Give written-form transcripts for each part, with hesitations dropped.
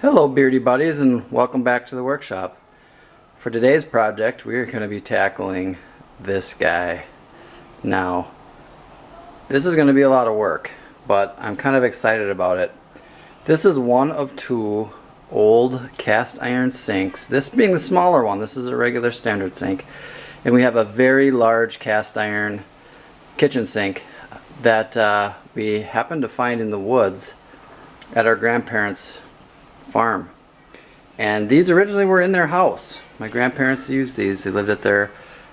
Hello Beardy buddies, and welcome back to the workshop. For today's project we are going to be tackling this guy. Now this is going to be a lot of work, but I'm kind of excited about it. This is one of two old cast iron sinks, this being the smaller one. This is a regular standard sink, and we have a very large cast iron kitchen sink that we happened to find in the woods at our grandparents' farm. And these originally were in their house. My grandparents used these. They lived at their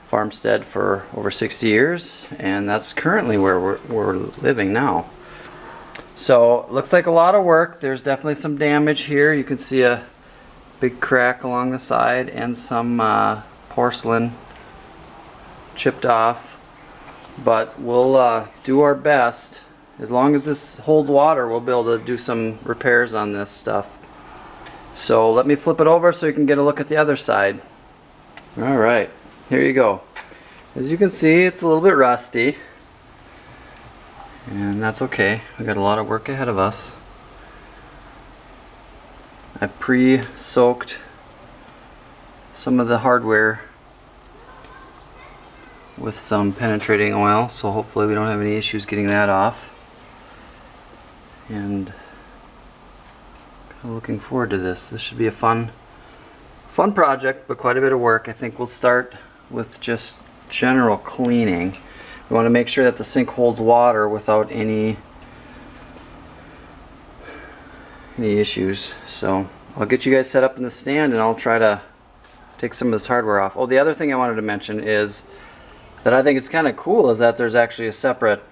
farmstead for over 60 years, and that's currently where we're living now. So looks like a lot of work. There's definitely some damage here. You can see a big crack along the side and some porcelain chipped off, but we'll do our best. As long as this holds water, we'll be able to do some repairs on this stuff. So let me flip it over so you can get a look at the other side. Alright, here you go. As you can see, it's a little bit rusty, and that's okay. We got a lot of work ahead of us. I pre-soaked some of the hardware with some penetrating oil, so hopefully we don't have any issues getting that off. And looking forward to this. This should be a fun project, but quite a bit of work. I think we'll start with just general cleaning. We want to make sure that the sink holds water without any issues. So I'll get you guys set up in the stand, and I'll try to take some of this hardware off. Oh, the other thing I wanted to mention is that I think it's kind of cool is that there's actually a separate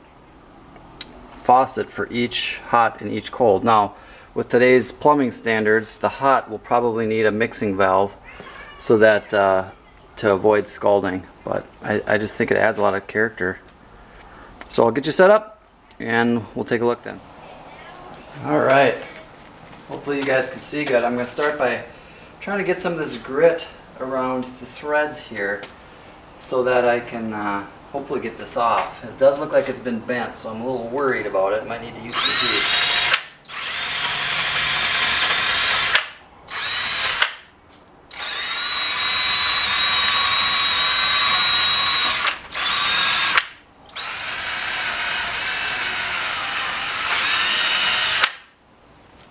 faucet for each hot and each cold. Now, with today's plumbing standards, the hot will probably need a mixing valve so that to avoid scalding, but I just think it adds a lot of character. So I'll get you set up and we'll take a look then. Alright, hopefully you guys can see good. I'm going to start by trying to get some of this grit around the threads here so that I can hopefully get this off. It does look like it's been bent, so I'm a little worried about it. Might need to use the heat.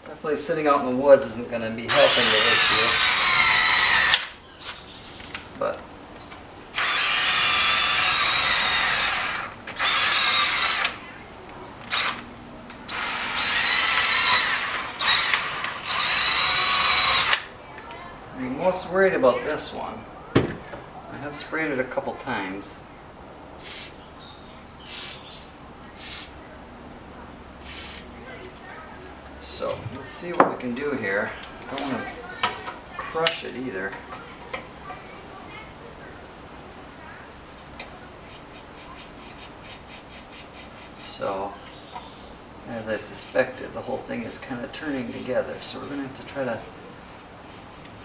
Definitely sitting out in the woods isn't going to be helping the issue, but I'm most worried about this one. I have sprayed it a couple times. So let's see what we can do here. I don't want to crush it either. So, as I suspected, the whole thing is kind of turning together. So we're going to have to try to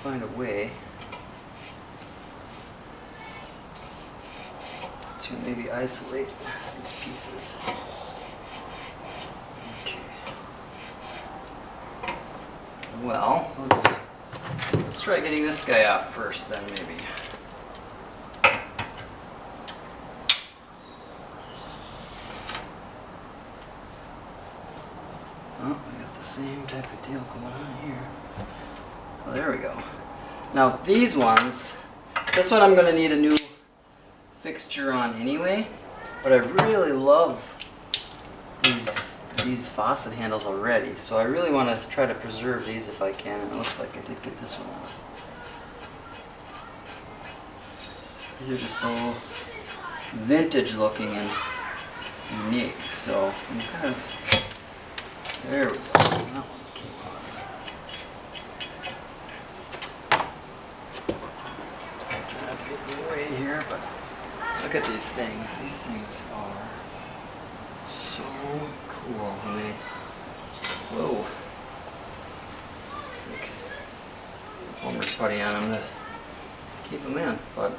find a way to maybe isolate these pieces. Well, let's try getting this guy off first then, maybe. Oh, we got the same type of deal going on here. Oh, there we go. Now these ones, this one I'm going to need a new fixture on anyway, but I really love these faucet handles already, so I really want to try to preserve these if I can, and it looks like I did get this one off. These are just so vintage looking and unique, so I'm kind of, there we go, that one came off. I'm trying not to get in the way here, but look at these things. These things are so cool. Whoa. It's like Homer's putty on them to keep them in, but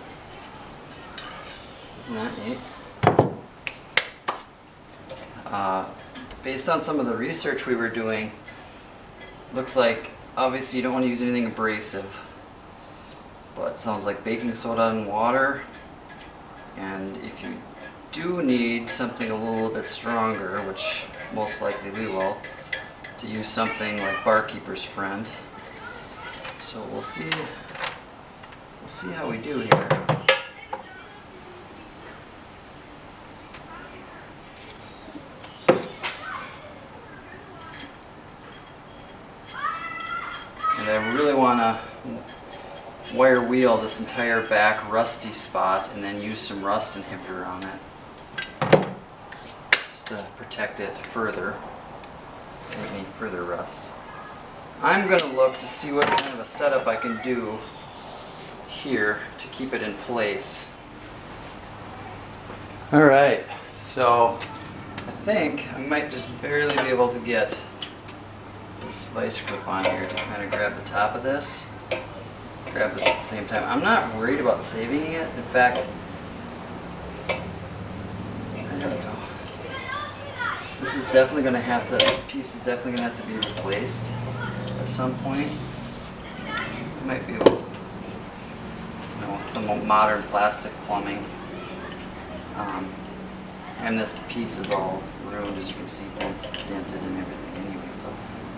isn't that neat? Based on some of the research we were doing, looks like Obviously you don't want to use anything abrasive, but it sounds like baking soda and water. And if you do need something a little bit stronger, which most likely we will, to use something like Barkeepers Friend. So we'll see how we do here. And I really want to wire wheel this entire back rusty spot and then use some rust inhibitor on it just to protect it further. We need further rust. I'm going to look to see what kind of a setup I can do here to keep it in place. Alright, so I think I might just barely be able to get this vice grip on here to kind of grab the top of this. Grab it at the same time. I'm not worried about saving it. In fact, there we go. This is definitely going to have to, this piece is definitely going to have to be replaced at some point. I might be able to, with some modern plastic plumbing. And this piece is all ruined, as you can see, dented and everything anyway. So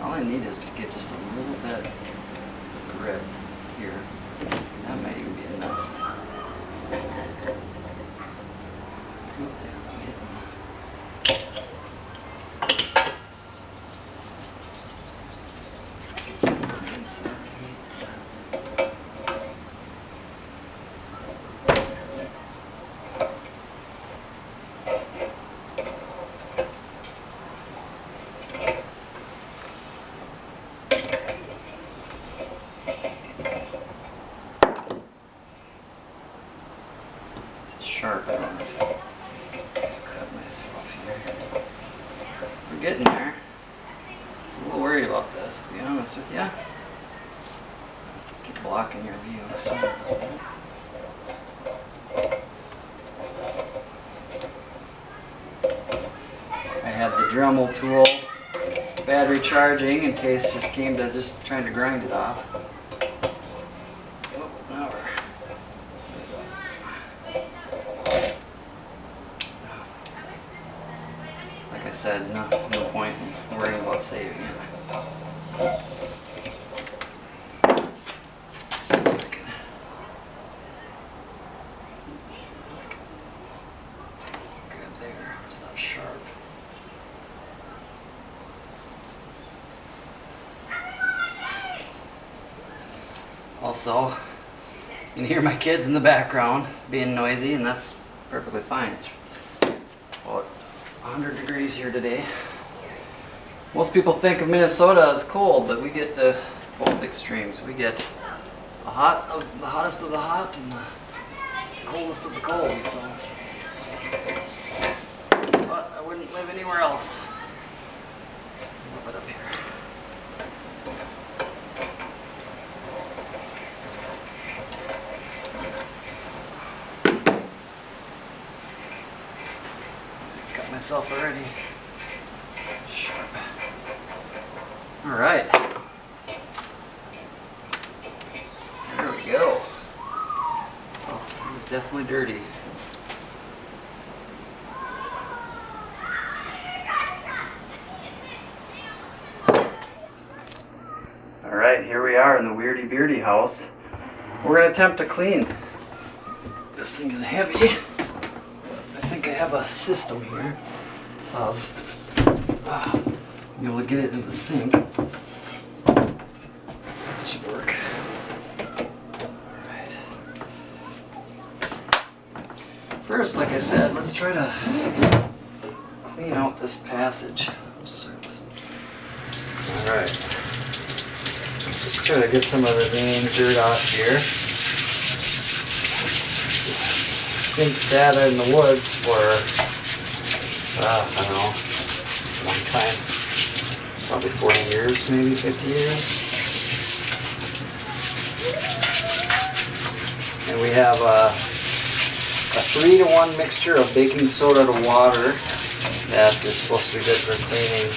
all I need is to get just a little bit of grip here. That might even be enough. Get some on the inside. Sharp on it. Cut myself here. We're getting there. I was a little worried about this, to be honest with you. Keep blocking your view. Sorry about that. I had the Dremel tool battery charging in case it came to just trying to grind it off. Like I said, no point in worrying about saving it. Let's see if I can. Good there. It's not sharp. Also, you can hear my kids in the background being noisy, and that's perfectly fine. It's about 100 degrees here today. Most people think of Minnesota as cold, but we get both extremes. We get the hottest of the hot and the coldest of the cold. So, but I wouldn't live anywhere else. Move it up here. Got myself already. Sharp. All right. There we go. Oh, it was definitely dirty. All right, here we are in the Weirdy Beardy house. We're going to attempt to clean. This thing is heavy. I think I have a system here of being able to get it in the sink. That should work. Alright. First, like I said, let's try to clean out this passage. Alright. Just try to get some of the main dirt off here. This sink sat in the woods for, I don't know, a long time. Probably 40 years, maybe 50 years. And we have a 3-to-1 mixture of baking soda to water that is supposed to be good for cleaning.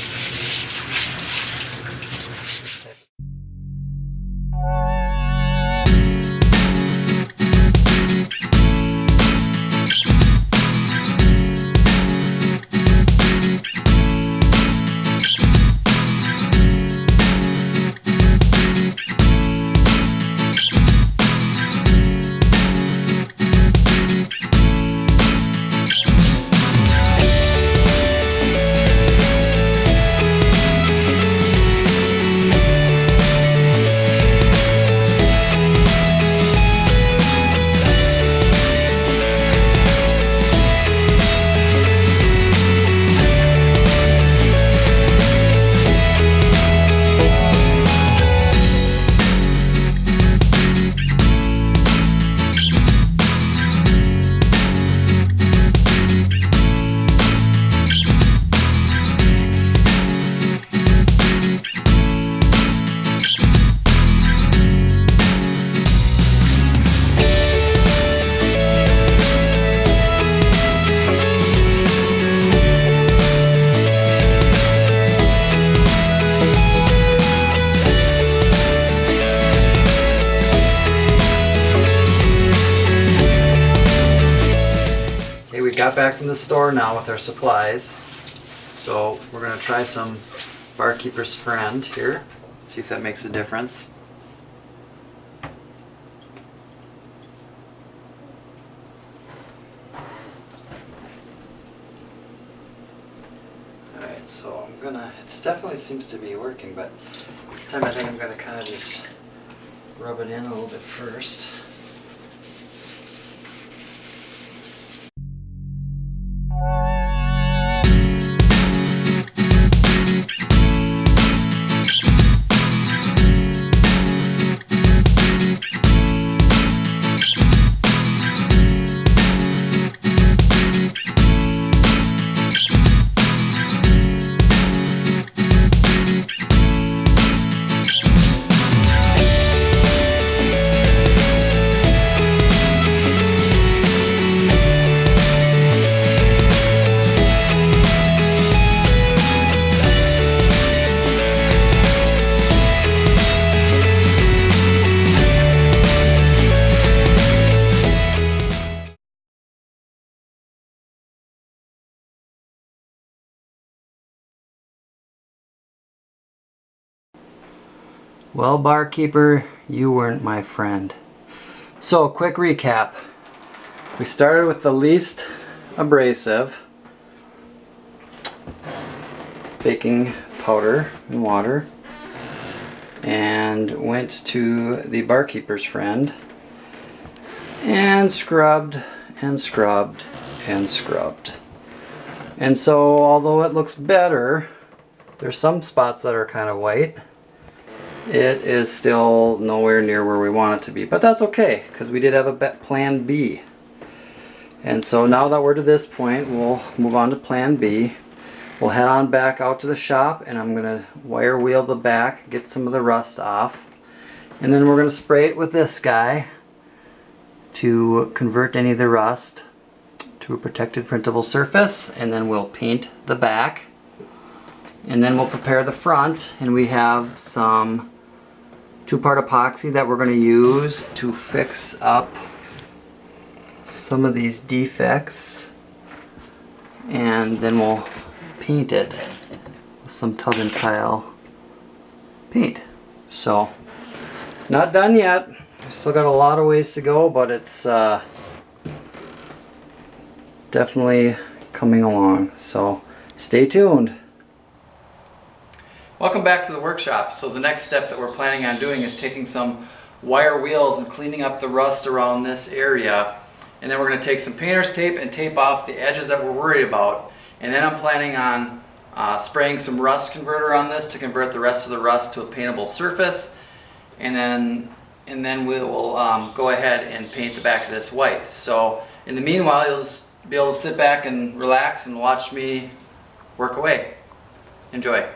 got back from the store now with our supplies. So we're going to try some Barkeepers Friend here. See if that makes a difference. Alright, so I'm gonna, it definitely seems to be working, but this time I think I'm gonna kind of just rub it in a little bit first. Well, barkeeper, you weren't my friend. So, quick recap. We started with the least abrasive, baking powder and water, and went to the Barkeepers Friend and scrubbed and scrubbed and scrubbed. And so, although it looks better, there's some spots that are kind of white. It is still nowhere near where we want it to be, but that's okay because we did have a plan B. And so now that we're to this point, we'll move on to plan B. We'll head on back out to the shop and I'm going to wire wheel the back, get some of the rust off, and then we're going to spray it with this guy to convert any of the rust to a protected printable surface, and then we'll paint the back, and then we'll prepare the front, and we have some 2-part epoxy that we're going to use to fix up some of these defects, and then we'll paint it with some tub and tile paint. So, not done yet. We still got a lot of ways to go, but it's definitely coming along. So, stay tuned. Welcome back to the workshop. So the next step that we're planning on doing is taking some wire wheels and cleaning up the rust around this area. And then we're going to take some painter's tape and tape off the edges that we're worried about. And then I'm planning on spraying some rust converter on this to convert the rest of the rust to a paintable surface. And then we will go ahead and paint the back of this white. So in the meanwhile, you'll just be able to sit back and relax and watch me work away. Enjoy.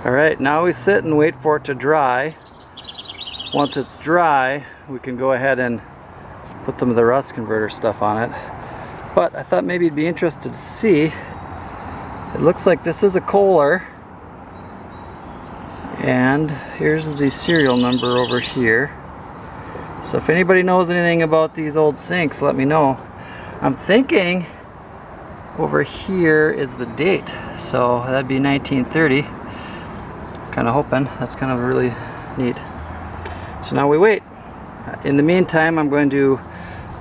Alright, now we sit and wait for it to dry. Once it's dry, we can go ahead and put some of the rust converter stuff on it. But I thought maybe you'd be interested to see. It looks like this is a Kohler. And here's the serial number over here. So if anybody knows anything about these old sinks, let me know. I'm thinking over here is the date. So that'd be 1930. Kind of hoping. That's kind of really neat. So now we wait. In the meantime, I'm going to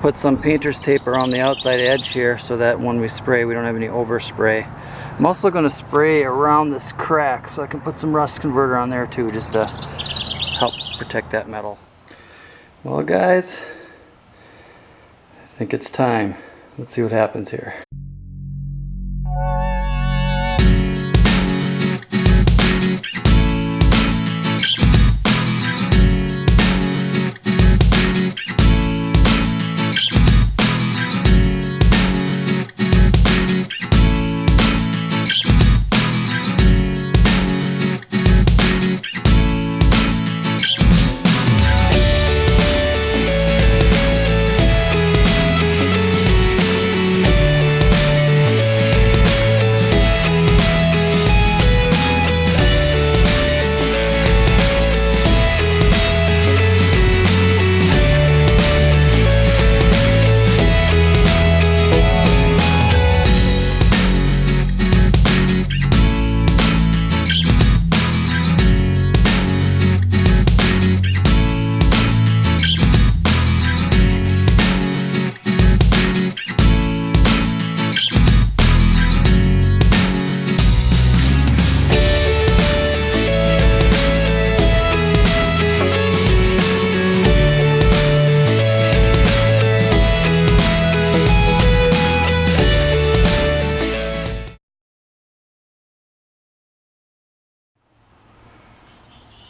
put some painter's tape around the outside edge here so that when we spray, we don't have any overspray. I'm also going to spray around this crack so I can put some rust converter on there too, just to help protect that metal. Well guys, I think it's time. Let's see what happens here.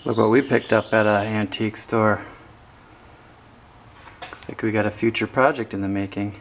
Look what we picked up at an antique store. Looks like we got a future project in the making.